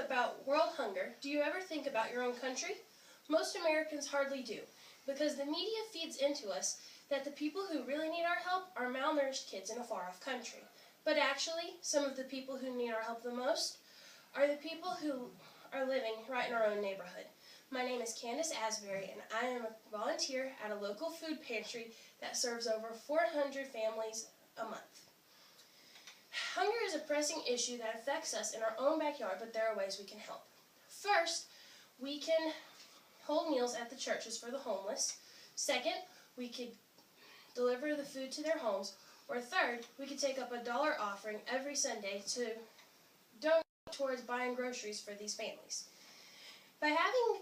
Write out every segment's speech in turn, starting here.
about world hunger, do you ever think about your own country? Most Americans hardly do, because the media feeds into us that the people who really need our help are malnourished kids in a far-off country. But actually, some of the people who need our help the most are the people who are living right in our own neighborhood. My name is Candace Asbury, and I am a volunteer at a local food pantry that serves over 400 families a month. Hunger is a pressing issue that affects us in our own backyard, but there are ways we can help. First, we can hold meals at the churches for the homeless. Second, we could deliver the food to their homes. Or third, we could take up a $1 offering every Sunday to donate towards buying groceries for these families. By having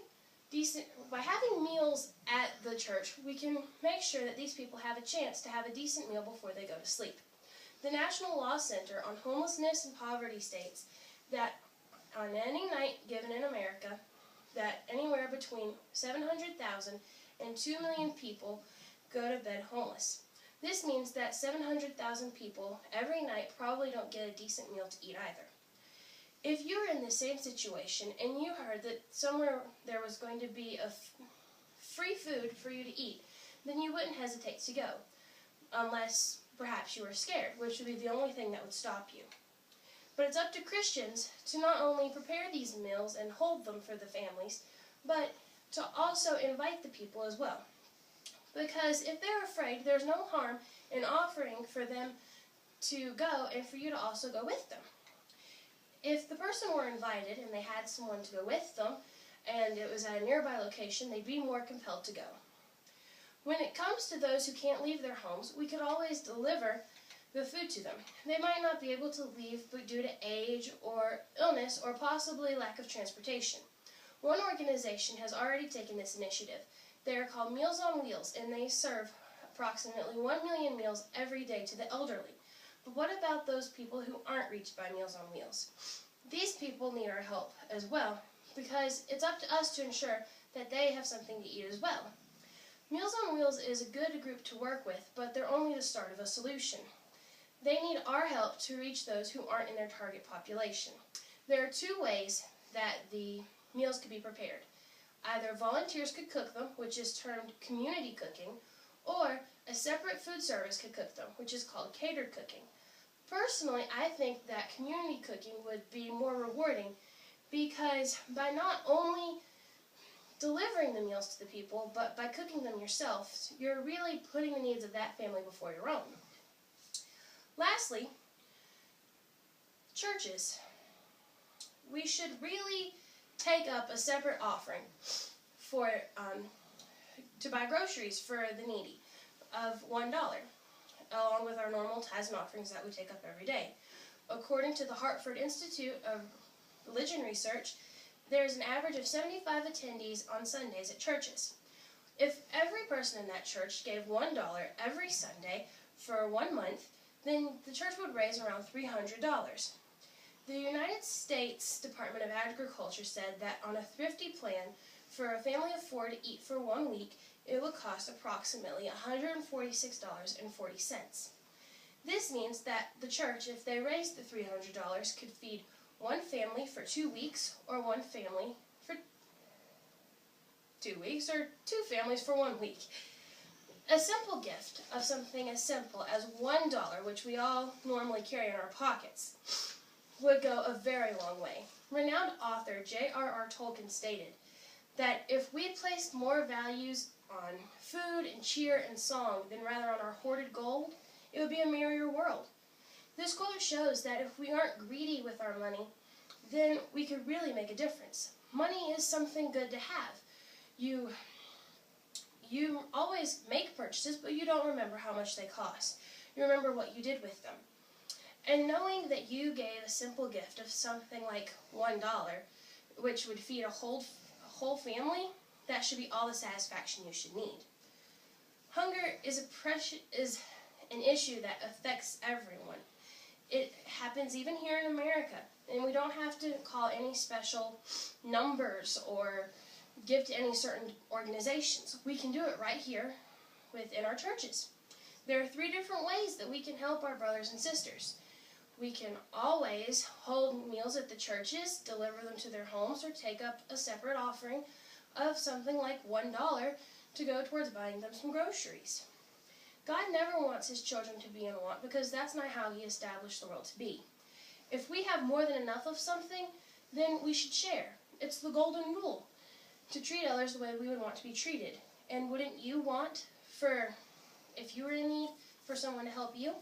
meals at the church, we can make sure that these people have a chance to have a decent meal before they go to sleep. The National Law Center on Homelessness and Poverty states that on any night given in America, that anywhere between 700,000 and 2 million people go to bed homeless. This means that 700,000 people every night probably don't get a decent meal to eat either. If you were in the same situation and you heard that somewhere there was going to be a free food for you to eat, then you wouldn't hesitate to go, unless perhaps you were scared, which would be the only thing that would stop you. But it's up to Christians to not only prepare these meals and hold them for the families, but to also invite the people as well. Because if they're afraid, there's no harm in offering for them to go and for you to also go with them. If the person were invited and they had someone to go with them, and it was at a nearby location, they'd be more compelled to go. When it comes to those who can't leave their homes, we could always deliver the food to them. They might not be able to leave due to age or illness or possibly lack of transportation. One organization has already taken this initiative. They are called Meals on Wheels, and they serve approximately 1 million meals every day to the elderly. But what about those people who aren't reached by Meals on Wheels? These people need our help as well, because it's up to us to ensure that they have something to eat as well. Meals on Wheels is a good group to work with, but they're only the start of a solution. They need our help to reach those who aren't in their target population. There are 2 ways that the meals could be prepared. Either volunteers could cook them, which is termed community cooking, or a separate food service could cook them, which is called catered cooking. Personally, I think that community cooking would be more rewarding because by not only delivering the meals to the people, but by cooking them yourself, you're really putting the needs of that family before your own. Lastly, churches. We should really take up a separate offering for to buy groceries for the needy of $1, along with our normal tithes and offerings that we take up every day. According to the Hartford Institute of Religion Research, there's an average of 75 attendees on Sundays at churches. If every person in that church gave $1 every Sunday for 1 month, then the church would raise around $300. The United States Department of Agriculture said that on a thrifty plan for a family of 4 to eat for 1 week, it would cost approximately $146.40. This means that the church, if they raised the $300, could feed 1 family for 2 weeks, or 1 family for 2 weeks, or 2 families for 1 week. A simple gift of something as simple as $1, which we all normally carry in our pockets, would go a very long way. Renowned author J.R.R. Tolkien stated that if we placed more values on food and cheer and song than rather on our hoarded gold, it would be a merrier world. This quote shows that if we aren't greedy with our money, then we could really make a difference. Money is something good to have. You always make purchases, but you don't remember how much they cost. You remember what you did with them. And knowing that you gave a simple gift of something like $1, which would feed a whole family, that should be all the satisfaction you should need. Hunger is an issue that affects everyone. It happens even here in America, and we don't have to call any special numbers or give to any certain organizations. We can do it right here within our churches. There are 3 different ways that we can help our brothers and sisters. We can always hold meals at the churches, deliver them to their homes, or take up a separate offering of something like $1 to go towards buying them some groceries. God never wants His children to be in want because that's not how He established the world to be. If we have more than enough of something, then we should share. It's the golden rule, to treat others the way we would want to be treated. And wouldn't you want, if you were in need, for someone to help you?